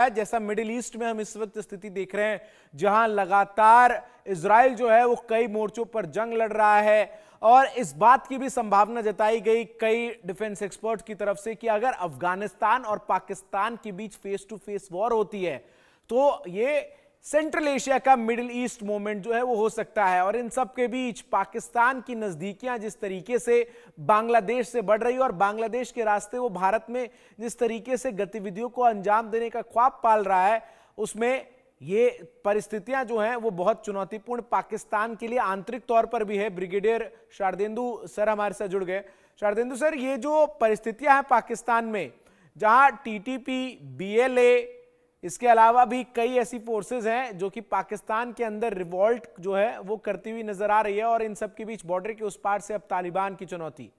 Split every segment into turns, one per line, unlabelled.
जैसा middle east में हम इस वक्त स्थिति देख रहे हैं, जहां लगातार इजराइल जो है वो कई मोर्चों पर जंग लड़ रहा है और इस बात की भी संभावना जताई गई कई डिफेंस एक्सपर्ट की तरफ से कि अगर अफगानिस्तान और पाकिस्तान के बीच फेस टू फेस वॉर होती है तो ये सेंट्रल एशिया का मिडिल ईस्ट मूवमेंट जो है वो हो सकता है। और इन सब के बीच पाकिस्तान की नजदीकियां जिस तरीके से बांग्लादेश से बढ़ रही है और बांग्लादेश के रास्ते वो भारत में जिस तरीके से गतिविधियों को अंजाम देने का ख्वाब पाल रहा है, उसमें ये परिस्थितियां जो हैं वो बहुत चुनौतीपूर्ण पाकिस्तान के लिए आंतरिक तौर पर भी है। ब्रिगेडियर शारदेंदु सर हमारे साथ जुड़ गए। शारदेंदु सर, ये जो परिस्थितियां हैं पाकिस्तान में, जहां टीटीपी, बीएलए, इसके अलावा भी कई ऐसी फोर्सेस हैं जो कि पाकिस्तान के अंदर रिवॉल्ट जो है वो करती हुई नजर आ रही है, और इन सब के बीच बॉर्डर के उस पार से अब तालिबान की चुनौती।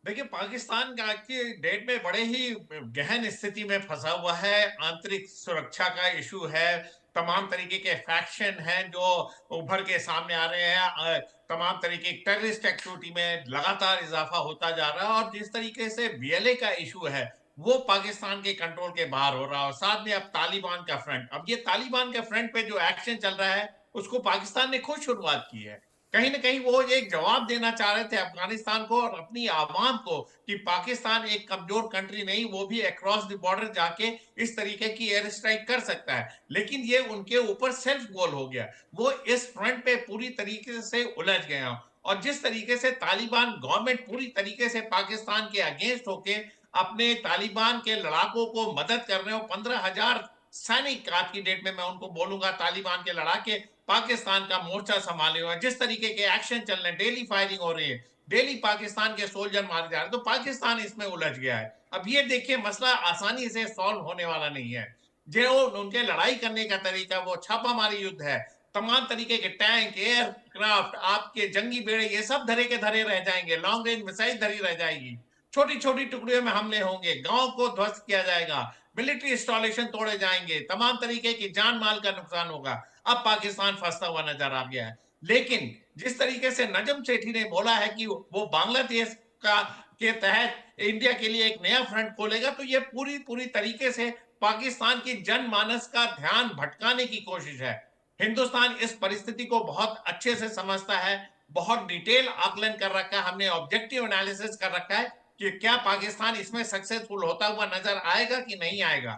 देखिए, पाकिस्तान का आज की डेट में बड़े ही गहन स्थिति में फंसा हुआ है। आंतरिक सुरक्षा का इशू है, तमाम तरीके के फैक्शन हैं जो उभर के सामने आ रहे हैं। तमाम तरीके की टेररिस्ट एक्टिविटी में लगातार इजाफा होता जा रहा है, और जिस तरीके से बीएलए का इशू है वो पाकिस्तान के कंट्रोल के बाहर हो रहा है। और साथ में अब तालिबान का फ्रंट, अब ये तालिबान के फ्रंट पे जो एक्शन चल रहा है उसको पाकिस्तान ने खुद शुरुआत की है। कहीं ना कहीं वो एक जवाब देना चाह रहे थे अफगानिस्तान को और अपनी आवाम को कि पाकिस्तान एक कमजोर कंट्री नहीं, वो भी अक्रॉस द बॉर्डर जाके इस तरीके की एयर स्ट्राइक कर सकता है। लेकिन ये उनके ऊपर सेल्फ गोल हो गया, वो इस फ्रंट पे पूरी तरीके से उलझ गए हैं। और जिस तरीके से तालिबान गवर्नमेंट पूरी तरीके से पाकिस्तान के अगेंस्ट होके अपने तालिबान के लड़ाकों को मदद कर रहे हो, 15,000 सैनिक आज की डेट में मैं उनको बोलूंगा तालिबान के लड़ाके पाकिस्तान का मोर्चा संभाले हुए हैं। जिस तरीके के एक्शन चल रहे हैं, डेली फायरिंग हो रही है, डेली पाकिस्तान के सोल्जर मारे जा रहे हैं, तो पाकिस्तान इसमें उलझ गया है। अब ये देखिए, मसला आसानी से सॉल्व होने वाला नहीं है। जो उनके लड़ाई करने का तरीका वो छापामारी युद्ध है। तमाम तरीके के टैंक, एयरक्राफ्ट, आपके जंगी बेड़े, ये सब धरे के धरे रह जाएंगे। लॉन्ग रेंज मिसाइल धरी रह जाएगी, छोटी छोटी टुकड़ियों में हमले होंगे, गांव को ध्वस्त किया जाएगा, मिलिट्री इंस्टॉलेशन तोड़े जाएंगे, तमाम तरीके की जान माल का नुकसान होगा। अब पाकिस्तान फंसता हुआ नजर आ गया है। लेकिन जिस तरीके से नजम सेठी ने बोला है कि वो बांग्लादेश का के तहत इंडिया के लिए एक नया फ्रंट खोलेगा, तो ये पूरी पूरी तरीके से पाकिस्तान की जनमानस का ध्यान भटकाने की कोशिश है। हिंदुस्तान इस परिस्थिति को बहुत अच्छे से समझता है, बहुत डिटेल आकलन कर रखा है, हमने ऑब्जेक्टिव एनालिसिस कर रखा है कि क्या पाकिस्तान इसमें सक्सेसफुल होता हुआ नजर आएगा कि नहीं आएगा।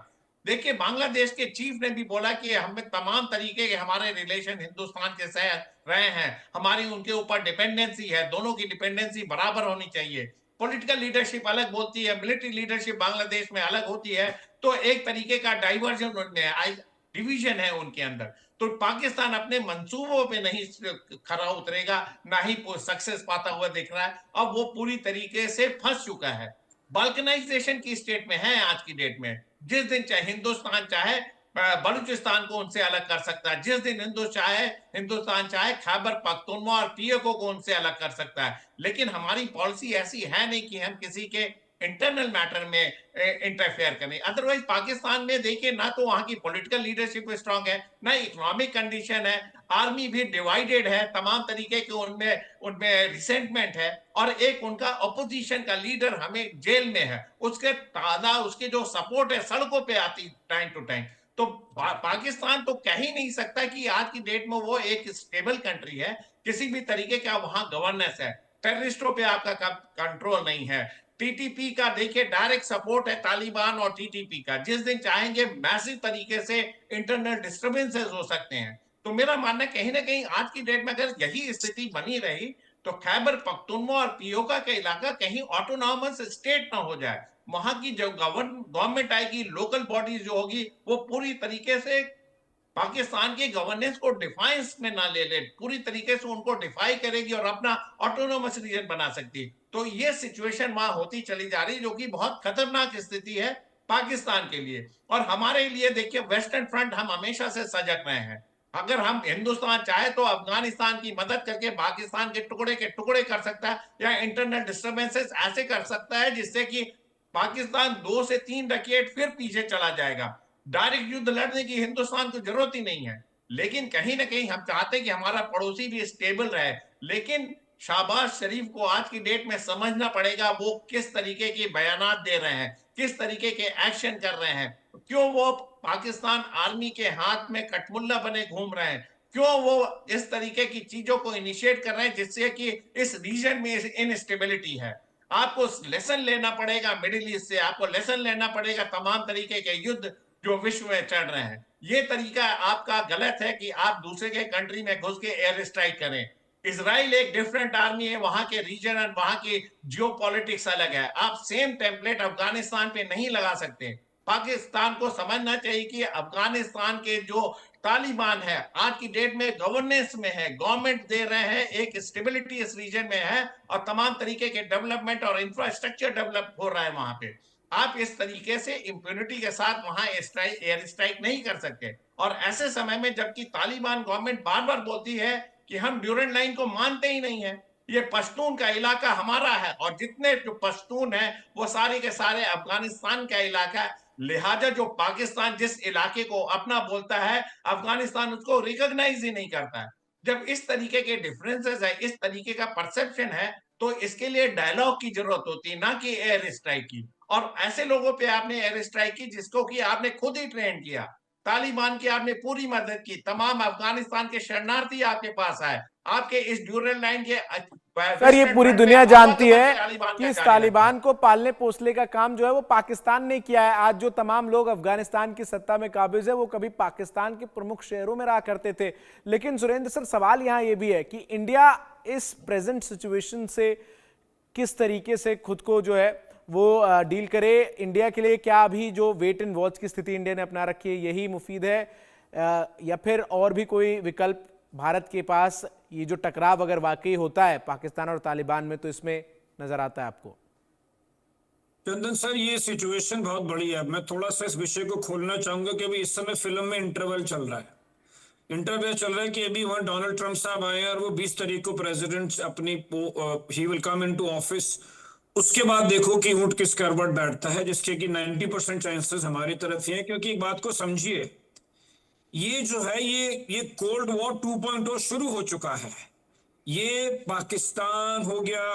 देखिए, बांग्लादेश के चीफ ने भी बोला कि हमें तमाम तरीके के हमारे रिलेशन हिंदुस्तान के साथ रहे हैं, हमारी उनके ऊपर डिपेंडेंसी है, दोनों की डिपेंडेंसी बराबर होनी चाहिए। पॉलिटिकल लीडरशिप अलग बोलती है, मिलिट्री लीडरशिप बांग्लादेश में अलग होती है, तो एक तरीके का डाइवर्जन उनमें डिवीजन है उनके अंदर। तो पाकिस्तान अपने मंसूबों पे नहीं खरा उतरेगा, ना ही सक्सेस पाता हुआ दिख रहा है। अब वो पूरी तरीके से फंस चुका है, बाल्कनाइजेशन की स्टेट में है आज की डेट में। जिस दिन चाहे हिंदुस्तान चाहे बलूचिस्तान को उनसे अलग कर सकता है, जिस दिन हिंदुस्तान चाहे खैबर पख्तूनख्वा और पीओके को उनसे अलग कर सकता है। लेकिन हमारी पॉलिसी ऐसी है नहीं कि हम किसी के इंटरनल मैटर में इंटरफेयर करें। अदरवाइज पाकिस्तान में देखिए, ना तो वहां की पॉलिटिकल लीडरशिप स्ट्रांग है, ना इकोनॉमिक कंडीशन है, आर्मी भी डिवाइडेड है, तमाम तरीके के उनमें उनमें रिसेंटमेंट है, और एक उनका अपोजिशन का लीडर हमें जेल में है, उसके तादा उसके जो सपोर्ट है सड़कों पे आती टाइम टू टाइम। तो पाकिस्तान तो कह ही नहीं सकता कि आज की डेट में वो एक स्टेबल कंट्री है, किसी भी तरीके का वहां गवर्नेंस है। टेररिस्टों पे आपका कंट्रोल नहीं है। टीटीपी का देखिए डायरेक्ट सपोर्ट है तालिबान और टीटीपी का, जिस दिन चाहेंगे मैसिव तरीके से इंटरनल डिस्टर्बेंसेस हो सकते हैं। तो मेरा मानना है कहीं ना कहीं आज की डेट में अगर यही स्थिति बनी रही तो खैबर पख्तूनख्वा और पीओके का इलाका कहीं ऑटोनॉमस स्टेट ना हो जाए। वहां की जो गवर्नमेंट आएगी, लोकल बॉडीज जो होगी, वो पूरी तरीके से पाकिस्तान के गवर्नेंस को डिफाइंस में ना ले ले, पूरी तरीके से उनको डिफाई करेगी और अपना ऑटोनोमस रीजन बना सकती। तो ये सिचुएशन वहां होती चली जा रही, जो कि बहुत खतरनाक स्थिति है पाकिस्तान के लिए। और हमारे लिए देखिए, वेस्टर्न फ्रंट हम हमेशा से सजग रहे हैं। अगर हम हिंदुस्तान चाहे तो अफगानिस्तान की मदद करके पाकिस्तान के टुकड़े कर सकता है, या इंटरनल डिस्टर्बेंसेस ऐसे कर सकता है जिससे कि पाकिस्तान 2 से 3 डिकेड फिर पीछे चला जाएगा। डायरेक्ट युद्ध लड़ने की हिंदुस्तान को जरूरत ही नहीं है। लेकिन कहीं ना कहीं हम चाहते हैं कि हमारा पड़ोसी भी स्टेबल रहे। लेकिन शाहबाज शरीफ को आज की डेट में समझना पड़ेगा वो किस तरीके के बयानात दे रहे हैं, किस तरीके के एक्शन कर रहे हैं। क्यों वो पाकिस्तान आर्मी के हाथ में कठमुल्ला बने घूम रहे हैं? क्यों वो इस तरीके की चीजों को इनिशिएट कर रहे हैं जिससे कि इस रीजन में इनस्टेबिलिटी है? आपको लेसन लेना पड़ेगा मिडिल ईस्ट से, आपको लेसन लेना पड़ेगा तमाम तरीके के युद्ध जो विश्व में चल रहे हैं। ये तरीका आपका गलत है कि आप दूसरे के कंट्री में घुस के एयर स्ट्राइक करें। इसराइल एक डिफरेंट आर्मी है, वहां के रीजन और वहां की जियो पॉलिटिक्स अलग है। आप सेम टेम्पलेट अफगानिस्तान पे नहीं लगा सकते। पाकिस्तान को समझना चाहिए कि अफगानिस्तान के जो तालिबान है आज की डेट में गवर्नेंस में है, गवर्नमेंट दे रहे हैं, एक स्टेबिलिटी इस रीजन में है और तमाम तरीके के डेवलपमेंट और इंफ्रास्ट्रक्चर डेवलप हो रहा है वहां पे। आप इस तरीके से इंप्यूनिटी के साथ वहां एयर स्ट्राइक नहीं कर सकते। और ऐसे समय में जबकि तालिबान गवर्नमेंट बार बार बोलती है कि हम ड्यूरेंट लाइन को मानते ही नहीं है, ये पश्तून का इलाका हमारा है और जितने जो पश्तून है वो सारे के सारे अफगानिस्तान का इलाका है। लिहाजा जो पाकिस्तान जिस इलाके को अपना बोलता है, अफगानिस्तान उसको रिकॉग्नाइज ही नहीं करता है। जब इस तरीके के डिफरेंसेस है, इस तरीके का परसेप्शन है, तो इसके लिए डायलॉग की जरूरत होती है, ना कि एयर स्ट्राइक की। और ऐसे लोगों पे आपने एयर स्ट्राइक की जिसको कि आपने खुद ही ट्रेन किया। तालिबान की आपने पूरी मदद की, तमाम अफगानिस्तान के शरणार्थी आपके पास आए, आपके इस ड्यूरल लाइन के
सर ये
वेस्टर्न
पूरी
फ्रंट पे
दुनिया
हवा
जानती
तो
है
तालिबान
कि
का
इस
जारी रखा है।
तालिबान को पालने पोसने का काम जो है वो पाकिस्तान ने किया है। आज जो तमाम लोग अफगानिस्तान की सत्ता में काबिज है वो कभी पाकिस्तान के प्रमुख शहरों में रहा करते थे। लेकिन सुरेंद्र सर, सवाल यहां ये भी है कि इंडिया इस प्रेजेंट सिचुएशन से किस तरीके से खुद को जो है वो डील करे। इंडिया के लिए क्या अभी जो वेट एंड वॉच की स्थिति इंडिया ने अपना रखी है यही मुफीद है, या फिर और भी कोई विकल्प भारत के पास? ये जो टकराव अगर वाकई होता है पाकिस्तान और तालिबान में तो इसमें नजर आता है आपको?
चंदन सर, ये सिचुएशन बहुत बड़ी है। मैं थोड़ा सा इस विषय को खोलना चाहूंगा कि अभी इस समय फिल्म में इंटरवल चल रहा है। इंटरव्यू चल रहा है कि अभी वहां डोनाल्ड ट्रंप साहब आए हैं और वो 20 तारीख को प्रेसिडेंट अपनी he will come into office. उसके बाद देखो कि ऊंट किस करवट बैठता है, जिसके कि 90% चांसेस हमारी तरफ ही है। क्योंकि एक बात को समझिए, ये जो है ये कोल्ड वॉर 2.0 शुरू हो चुका है। ये पाकिस्तान हो गया,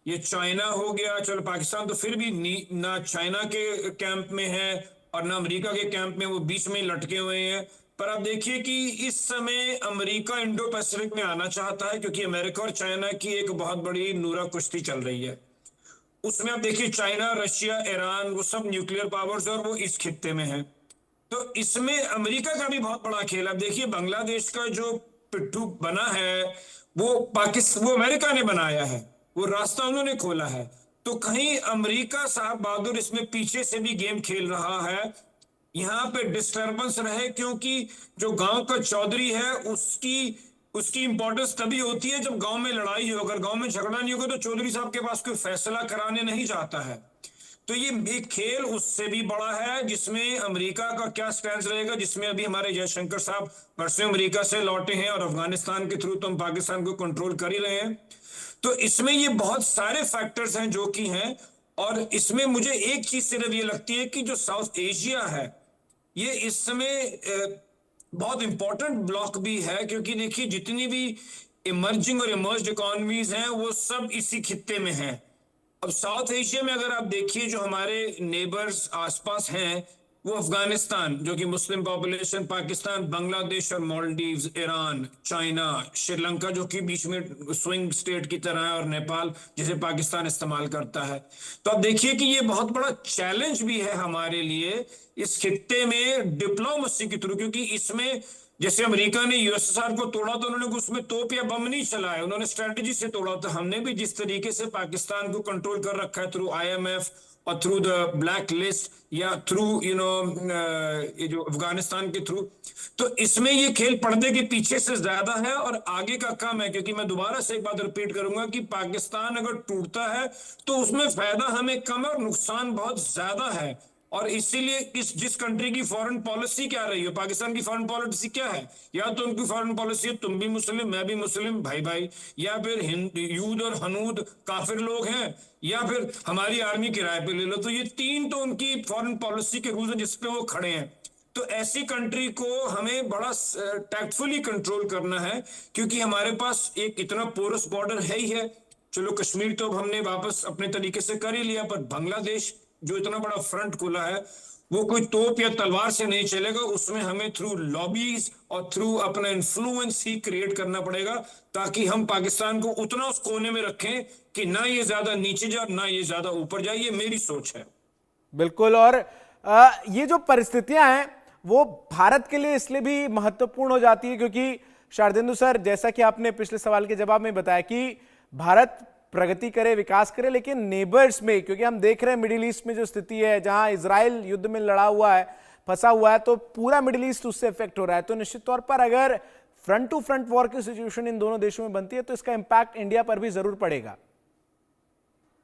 ये चाइना हो गया। चलो पाकिस्तान तो फिर भी ना चाइना के कैंप में है और ना अमेरिका के कैंप में, वो बीच में लटके हुए हैं। पर आप देखिए कि इस समय अमेरिका इंडो पैसिफिक में आना चाहता है, क्योंकि अमेरिका और चाइना की एक बहुत बड़ी नूरा कुश्ती चल रही है। उसमें आप देखिए चाइना, रशिया, ईरान, वो सब न्यूक्लियर पावर्स और वो इस खित्ते में है। तो इसमें अमेरिका का भी बहुत बड़ा खेल। अब देखिए बांग्लादेश का जो पिट्ठू बना है वो अमेरिका ने बनाया है, वो रास्ता उन्होंने खोला है। तो कहीं अमेरिका साहब बहादुर इसमें पीछे से भी गेम खेल रहा है, यहाँ पे डिस्टरबेंस रहे। क्योंकि जो गांव का चौधरी है उसकी उसकी इंपॉर्टेंस तभी होती है जब गांव में लड़ाई हो। अगर गांव में झगड़ा नहीं होगा तो चौधरी साहब के पास कोई फैसला कराने नहीं जाता है। तो ये एक खेल उससे भी बड़ा है जिसमें अमेरिका का क्या स्टैंड रहेगा, जिसमें अभी हमारे जयशंकर साहब परसों अमेरिका से लौटे हैं और अफगानिस्तान के थ्रू तो हम पाकिस्तान को कंट्रोल कर ही रहे हैं। तो इसमें ये बहुत सारे फैक्टर्स हैं जो कि हैं। और इसमें मुझे एक चीज सिर्फ ये लगती है कि जो साउथ एशिया है ये इस समय बहुत इंपॉर्टेंट ब्लॉक भी है। क्योंकि देखिए जितनी भी इमर्जिंग और इमर्ज्ड इकोनॉमीज हैं वो सब इसी खित्ते में हैं। अब साउथ एशिया में अगर आप देखिए जो हमारे नेबर्स आसपास हैं, वो अफगानिस्तान जो कि मुस्लिम पॉपुलेशन, पाकिस्तान, बांग्लादेश और मालदीव्स, ईरान, चाइना, श्रीलंका जो कि बीच में स्विंग स्टेट की तरह है, और नेपाल जिसे पाकिस्तान इस्तेमाल करता है। तो आप देखिए कि ये बहुत बड़ा चैलेंज भी है हमारे लिए इस खित्ते में डिप्लोमेसी के थ्रू। क्योंकि इसमें जैसे अमेरिका ने यूएसएसआर को तोड़ा तो उन्होंने उसमें तोप या बम नहीं चलाए, उन्होंने स्ट्रेटेजी से तोड़ा। तो हमने भी जिस तरीके से पाकिस्तान को कंट्रोल कर रखा है थ्रू आईएमएफ और थ्रू द ब्लैक लिस्ट या थ्रू ये जो अफगानिस्तान के थ्रू, तो इसमें ये खेल पर्दे के पीछे से ज्यादा है और आगे का कम है। क्योंकि मैं दोबारा से एक बात रिपीट करूंगा कि पाकिस्तान अगर टूटता है तो उसमें फायदा हमें कम है और नुकसान बहुत ज्यादा है। और इसीलिए जिस कंट्री की फॉरेन पॉलिसी क्या रही है, पाकिस्तान की फॉरेन पॉलिसी क्या है, या तो उनकी फॉरेन पॉलिसी है तुम भी मुस्लिम मैं भी मुस्लिम भाई भाई, या फिर यूद और हनूद काफिर लोग हैं, या फिर हमारी आर्मी किराए पे ले लो। तो ये तीन तो उनकी फॉरेन पॉलिसी के रूल्स हैं जिसपे वो खड़े हैं। तो ऐसी कंट्री को हमें बड़ा टैक्टफुली कंट्रोल करना है, क्योंकि हमारे पास एक इतना पोरस बॉर्डर है ही है। चलो कश्मीर तो अब हमने वापस अपने तरीके से कर ही लिया, पर बांग्लादेश जो इतना बड़ा फ्रंट खोला है वो कोई तोप या तलवार से नहीं चलेगा, उसमें हमें थ्रू लॉबीज और थ्रू अपना इन्फ्लुएंस ही क्रिएट करना पड़ेगा, ताकि हम पाकिस्तान को उतना उस कोने में रखें कि ना ये ज्यादा नीचे जाए ना ये ज्यादा ऊपर जाए। ये मेरी सोच है।
बिल्कुल। और ये जो परिस्थितियां हैं वो भारत के लिए इसलिए भी महत्वपूर्ण हो जाती है क्योंकि शारदेंदु सर, जैसा कि आपने पिछले सवाल के जवाब में बताया कि भारत प्रगति करे, विकास करे, लेकिन नेबर्स में, क्योंकि हम देख रहे हैं मिडिल ईस्ट में जो स्थिति है, जहां इजराइल युद्ध में लड़ा हुआ है, फंसा हुआ है, तो पूरा मिडिल ईस्ट उससे इफेक्ट हो रहा है। तो निश्चित तौर पर अगर फ्रंट टू फ्रंट वॉर की सिचुएशन इन दोनों देशों में बनती है तो इसका इंपैक्ट इंडिया पर भी जरूर पड़ेगा।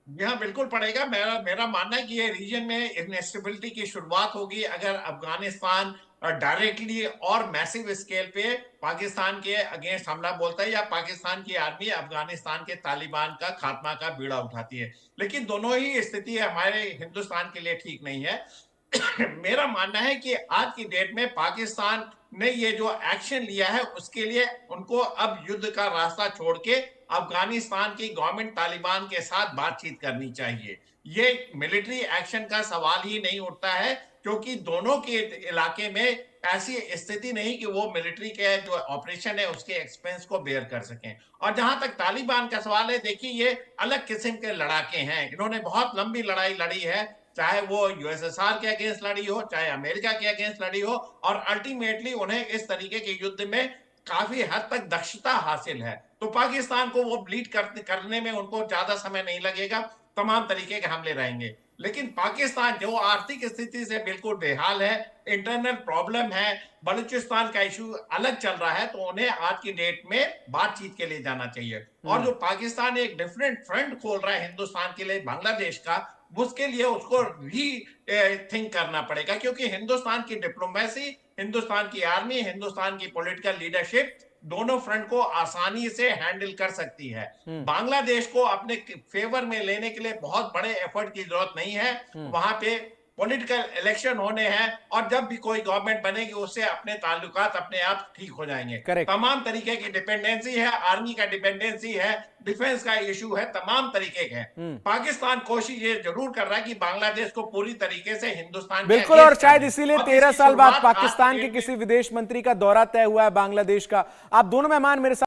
यहाँ बिल्कुल पड़ेगा। मेरा मेरा मानना है कि ये रीजन में इनस्टेबिलिटी की शुरुआत होगी अगर अफगानिस्तान डायरेक्टली और मैसिव स्केल पे पाकिस्तान के अगेंस्ट हमला बोलता है, या पाकिस्तान की आर्मी अफगानिस्तान के तालिबान का खात्मा का बीड़ा उठाती है। लेकिन दोनों ही स्थिति हमारे हिंदुस्तान के लिए ठीक नहीं है। मेरा मानना है कि आज की डेट में पाकिस्तान ने ये जो एक्शन लिया है उसके लिए उनको अब युद्ध का रास्ता छोड़ के अफगानिस्तान की गवर्नमेंट तालिबान के साथ बातचीत करनी चाहिए। ये मिलिट्री एक्शन का सवाल ही नहीं उठता है, क्योंकि दोनों के इलाके में ऐसी स्थिति नहीं कि वो मिलिट्री के जो ऑपरेशन है उसके एक्सपेंस को बेयर कर सकें। और जहां तक तालिबान का सवाल है, देखिए ये अलग किस्म के लड़ाके हैं। इन्होंने बहुत लंबी लड़ाई लड़ी है, चाहे वो यूएसएसआर के अगेंस्ट लड़ी हो, चाहे अमेरिका के अगेंस्ट लड़ी हो, और अल्टीमेटली उन्हें इस तरीके के युद्ध में काफी हद तक दक्षता हासिल है। तो पाकिस्तान को वो ब्लीड करने में उनको ज्यादा समय नहीं लगेगा, तमाम तरीके के हमले रहेंगे। लेकिन पाकिस्तान जो आर्थिक स्थिति से बिल्कुल बेहाल है, इंटरनल प्रॉब्लम है, बलूचिस्तान का इशू अलग चल रहा है, तो उन्हें आज की डेट में बातचीत के लिए जाना चाहिए। और जो पाकिस्तान एक डिफरेंट फ्रंट खोल रहा है हिंदुस्तान के लिए बांग्लादेश का, उसके लिए उसको री थिंक करना पड़ेगा, क्योंकि हिंदुस्तान की डिप्लोमेसी, हिंदुस्तान की आर्मी, हिंदुस्तान की पॉलिटिकल लीडरशिप दोनों फ्रंट को आसानी से हैंडल कर सकती है। बांग्लादेश को अपने फेवर में लेने के लिए बहुत बड़े एफर्ट की जरूरत नहीं है। वहां पे पॉलिटिकल इलेक्शन होने हैं, और जब भी कोई गवर्नमेंट बनेगी उससे अपने ताल्लुकात अपने आप ठीक हो जाएंगे।
Correct.
तमाम तरीके की डिपेंडेंसी है, आर्मी का डिपेंडेंसी है, डिफेंस का इशू है, तमाम तरीके के हैं। पाकिस्तान कोशिश ये जरूर कर रहा है कि बांग्लादेश को पूरी तरीके से हिंदुस्तान
बिल्कुल, और शायद इसीलिए 13 साल बाद पाकिस्तान के किसी विदेश मंत्री का दौरा तय हुआ है बांग्लादेश का। आप दोनों मेहमान मेरे साथ